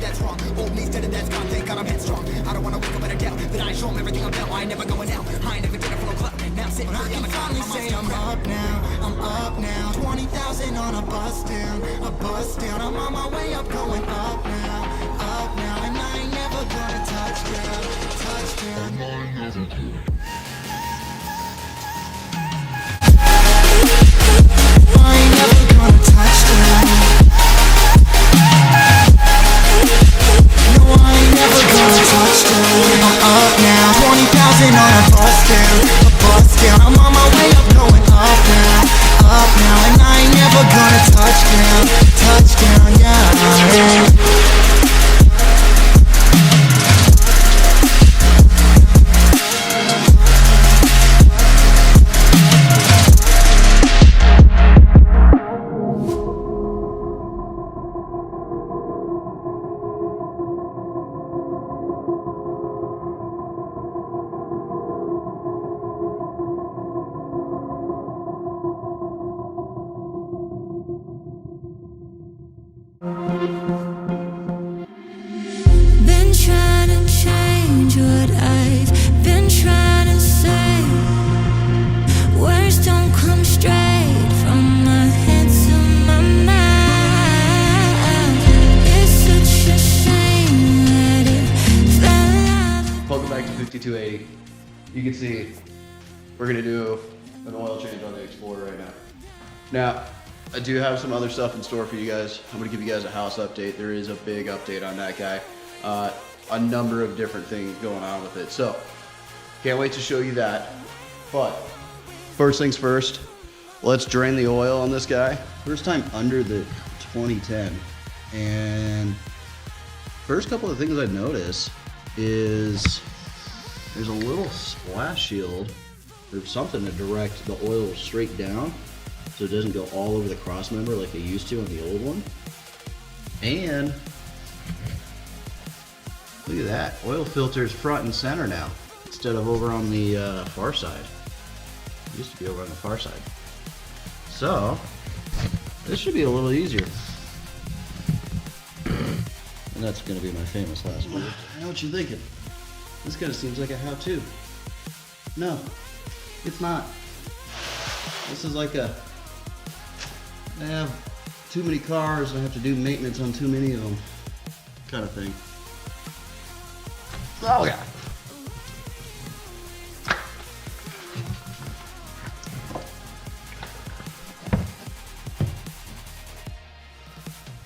that's wrong. Old me instead of that's gone, thank God I'm headstrong. I don't wanna wake up in a doubt, but I show them everything I'm about. I ain't never going out, I ain't never did it for no club. Now I'm sitting here, I'm finally say I'm up now. 20,000 on a bus down. I'm on my way up, going up now. And I ain't never gonna touchdown. I ain't never gonna touchdown. No, I ain't never gonna touchdown. I'm up now, 20,000 on a bus down. I'm on my way up, going up now, and I ain't never gonna touchdown, yeah. Been trying to change what I've been trying to say. Words don't come straight from my head to my mouth. It's such a shame that it fell out. Welcome back to 5280. You can see we're gonna do an oil change on the Explorer right now. Now, I do have some other stuff in store for you guys. I'm gonna give you guys a house update. There is a big update on that guy. A number of different things going on with it. So, can't wait to show you that. But, first things first, let's drain the oil on this guy. First time under the 2010. And first couple of things I notice is there's a little splash shield or something to direct the oil straight down, so it doesn't go all over the cross member like it used to on the old one. And look at that, oil filter's front and center now instead of over on the far side. It used to be over on the far side. So this should be a little easier. And that's gonna be my famous last word. I know what you're thinking. This kind of seems like a how-to. No, it's not. This is like a, I have too many cars, I have to do maintenance on too many of them kind of thing. Oh yeah.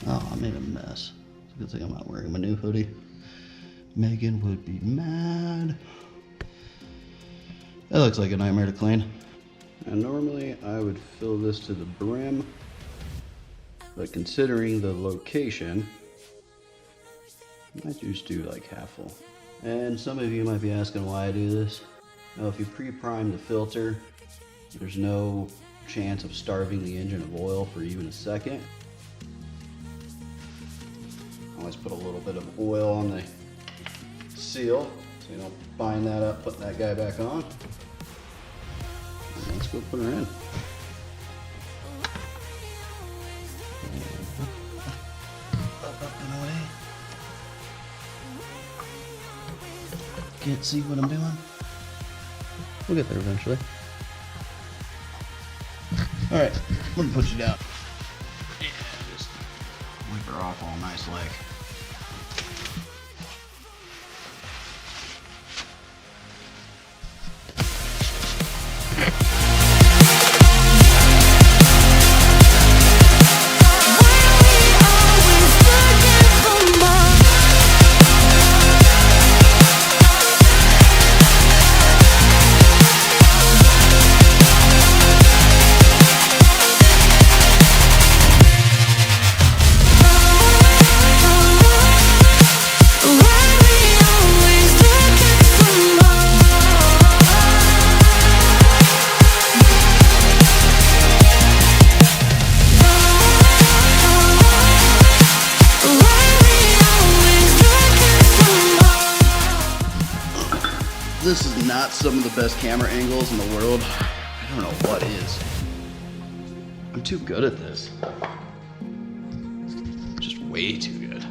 Oh, I made a mess. It's a good thing I'm not wearing my new hoodie. Megan would be mad. That looks like a nightmare to clean. And normally I would fill this to the brim, but considering the location, I might just do like half full. And some of you might be asking why I do this. Now, if you pre-prime the filter, there's no chance of starving the engine of oil for even a second. Always put a little bit of oil on the seal so you don't bind that up, put that guy back on. And let's go put her in. Up and away. Can't see what I'm doing. We'll get there eventually. Alright, I'm gonna put you down. Yeah, just wipe her off all nice like. This is not some of the best camera angles in the world. I don't know what is. I'm too good at this. Just way too good.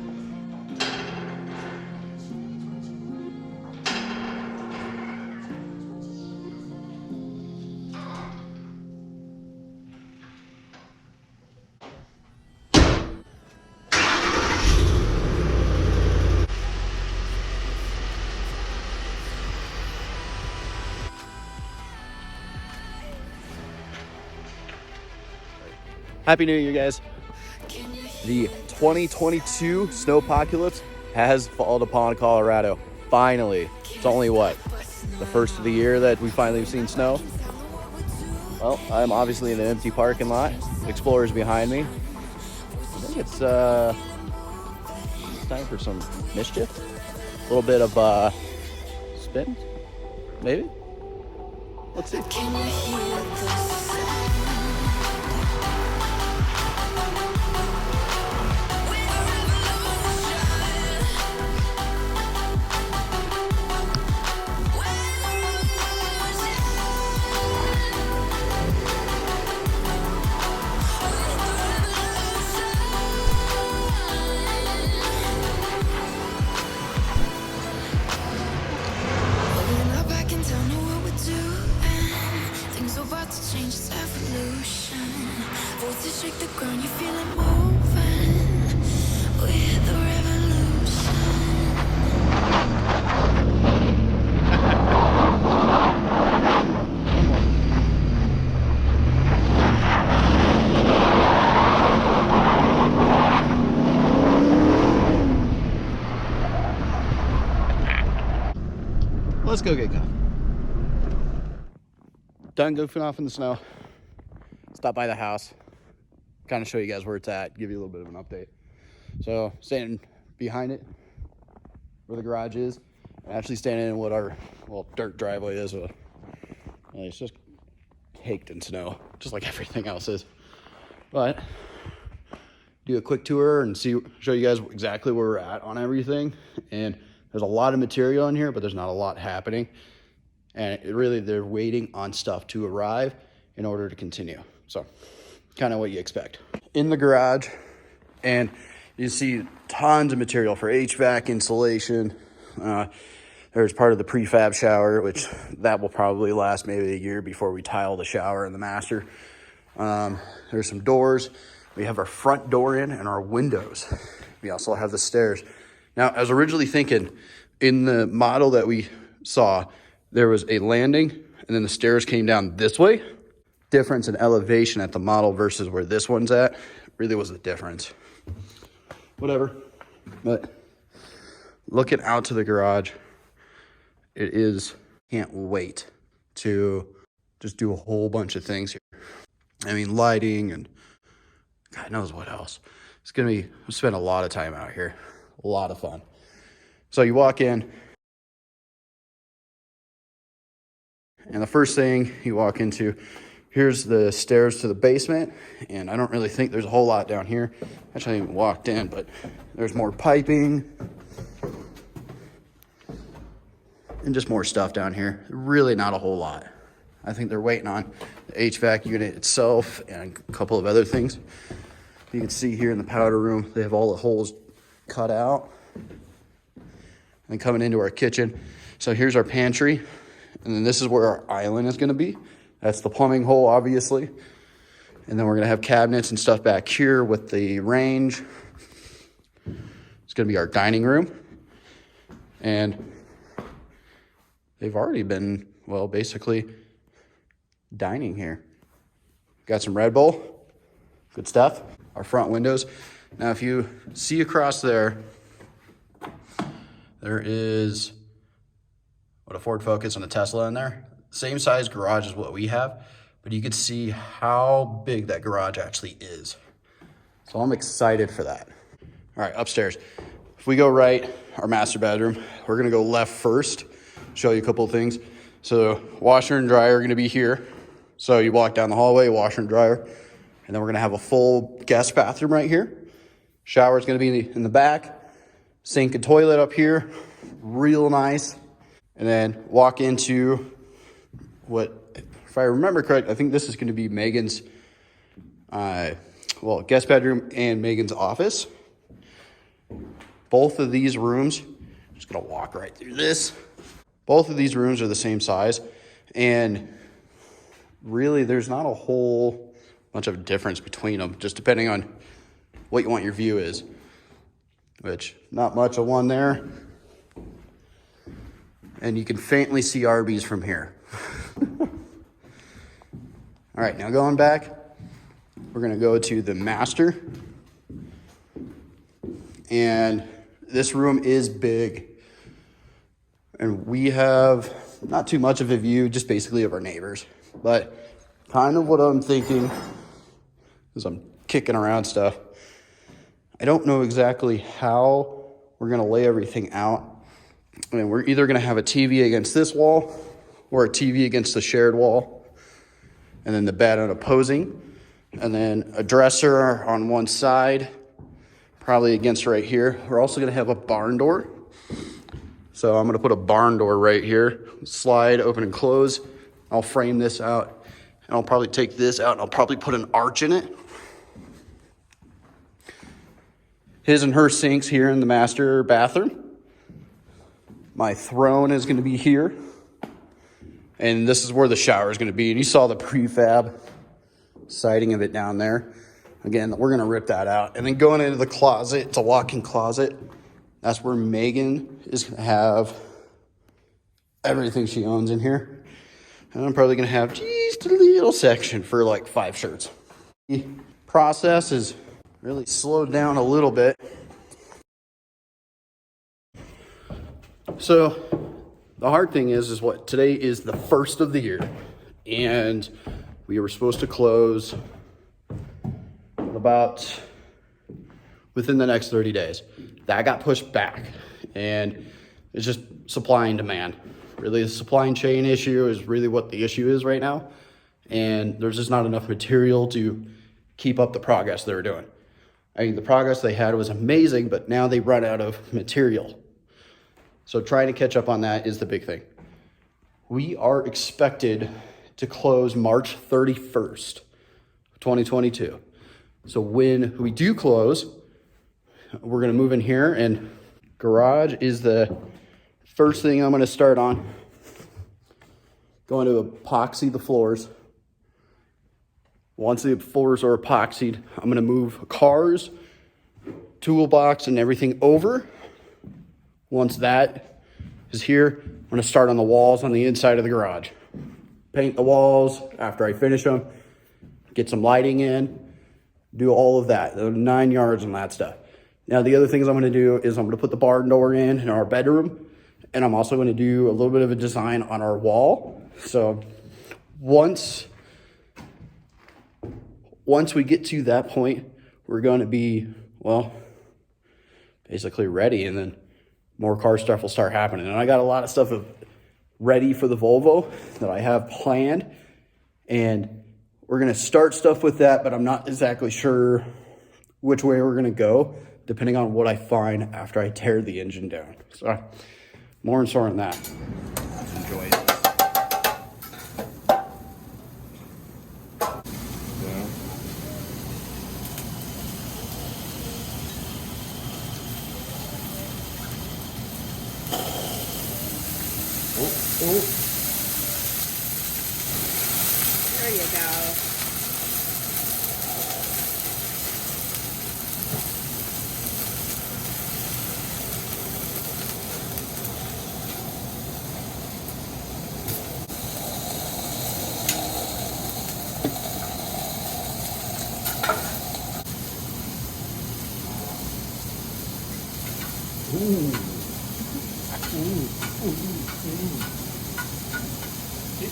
Happy New Year, guys. The 2022 snowpocalypse has fallen upon Colorado. Finally. It's only what? The first of the year that we finally have seen snow. Well, I'm obviously in an empty parking lot. Explorer's behind me. I think it's time for some mischief. A little bit of spin, maybe? Let's see. Can you hear the sound? Change its evolution. Voices shake the ground, you feel it moving with the revolution. Let's go get going. Done goofing off in the snow. Stop by the house. Kind of show you guys where it's at. Give you a little bit of an update. So standing behind it, where the garage is, actually standing in what our dirt driveway is. It's just caked in snow, just like everything else is. But do a quick tour and show you guys exactly where we're at on everything. And there's a lot of material in here, but there's not a lot happening. And they're waiting on stuff to arrive in order to continue. So kind of what you expect. In the garage, and you see tons of material for HVAC insulation. There's part of the prefab shower, which that will probably last maybe a year before we tile the shower and the master. There's some doors. We have our front door in and our windows. We also have the stairs. Now, I was originally thinking in the model that we saw, there was a landing and then the stairs came down this way. Difference in elevation at the model versus where this one's at really was the difference. Whatever. But looking out to the garage, can't wait to just do a whole bunch of things here. I mean, lighting and God knows what else. We'll spend a lot of time out here. A lot of fun. So you walk in, and the first thing you walk into, here's the stairs to the basement, and I don't really think there's a whole lot down here. Actually, I haven't even walked in, but there's more piping and just more stuff down here. Really not a whole lot. I think they're waiting on the HVAC unit itself and a couple of other things. You can see here in the powder room, they have all the holes cut out. And coming into our kitchen. So here's our pantry. And then this is where our island is going to be. That's the plumbing hole, obviously. And then we're going to have cabinets and stuff back here with the range. It's going to be our dining room. And they've already been, basically dining here. Got some Red Bull. Good stuff. Our front windows. Now, if you see across there, there is a Ford Focus and a Tesla in there. Same size garage as what we have, but you can see how big that garage actually is. So I'm excited for that. All right, upstairs. If we go right, our master bedroom, we're gonna go left first, show you a couple of things. So washer and dryer are gonna be here. So you walk down the hallway, washer and dryer, and then we're gonna have a full guest bathroom right here. Shower's gonna be in the back. Sink and toilet up here, real nice. And then walk into if I remember correct, I think this is going to be Megan's, guest bedroom and Megan's office. Both of these rooms, I'm just going to walk right through this. Both of these rooms are the same size. And really, there's not a whole bunch of difference between them, just depending on what you want your view is. Which, not much of one there. And you can faintly see Arby's from here. All right, now going back, we're gonna go to the master. And this room is big. And we have not too much of a view, just basically of our neighbors. But kind of what I'm thinking, as I'm kicking around stuff, I don't know exactly how we're gonna lay everything out. I mean, we're either gonna have a TV against this wall or a TV against the shared wall, and then the bed on opposing, and then a dresser on one side, probably against right here. We're also gonna have a barn door. So I'm gonna put a barn door right here, slide, open and close. I'll frame this out, and I'll probably take this out, and I'll probably put an arch in it. His and her sinks here in the master bathroom. My throne is gonna be here. And this is where the shower is gonna be. And you saw the prefab siding of it down there. Again, we're gonna rip that out. And then going into the closet, it's a walk-in closet. That's where Megan is gonna have everything she owns in here. And I'm probably gonna have just a little section for like 5 shirts. The process is really slowed down a little bit. So the hard thing is what today is the first of the year, and we were supposed to close about within the next 30 days. That got pushed back, and it's just supply and demand. Really, the supply chain issue is really what the issue is right now, and there's just not enough material to keep up the progress they were doing. I mean, the progress they had was amazing, but now they run out of material. So trying to catch up on that is the big thing. We are expected to close March 31st, 2022. So when we do close, we're gonna move in here, and garage is the first thing I'm gonna start on. Going to epoxy the floors. Once the floors are epoxied, I'm gonna move cars, toolbox, and everything over. Once that is here, I'm gonna start on the walls on the inside of the garage. Paint the walls after I finish them, get some lighting in, do all of that, the 9 yards and that stuff. Now, the other things I'm gonna do is I'm gonna put the barn door in our bedroom, and I'm also gonna do a little bit of a design on our wall. So once we get to that point, we're gonna be, well, basically ready, and then more car stuff will start happening. And I got a lot of stuff ready for the Volvo that I have planned, and we're gonna start stuff with that, but I'm not exactly sure which way we're gonna go, depending on what I find after I tear the engine down. So more and more on that. Enjoy it. There you go.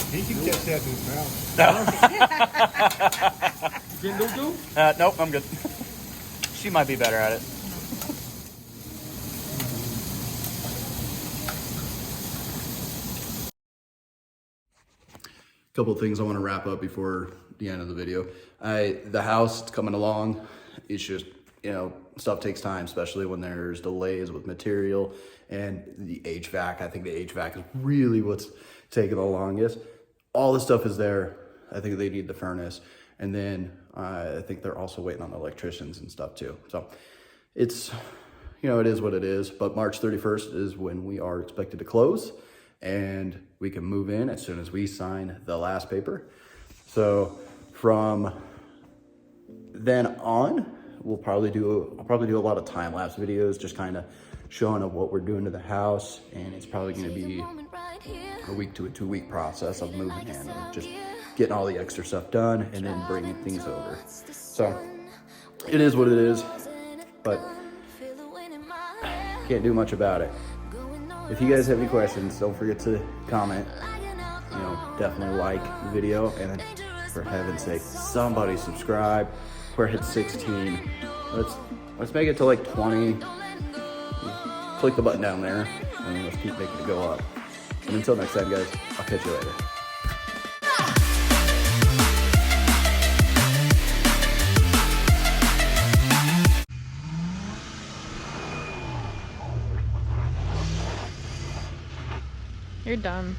He can catch that in his mouth. You can do? Nope, I'm good. She might be better at it. Couple of things I want to wrap up before the end of the video. The house is coming along. It's just, stuff takes time, especially when there's delays with material and the HVAC. I think the HVAC is really what's taking the longest. All the stuff is there. I think they need the furnace. And then I think they're also waiting on the electricians and stuff too. So it's, it is what it is. But March 31st is when we are expected to close, and we can move in as soon as we sign the last paper. So from then on, I'll probably do a lot of time-lapse videos, just kind of showing of what we're doing to the house. And it's probably going to be a week to a 2 week process of moving in and just getting all the extra stuff done and then bringing things over. So it is what it is, but can't do much about it. If you guys have any questions, don't forget to comment. You know, definitely like the video, and then for heaven's sake, somebody subscribe. We're at 16. Let's make it to like 20. Click the button down there, and then let's keep making it go up. And until next time, guys, I'll catch you later. You're dumb.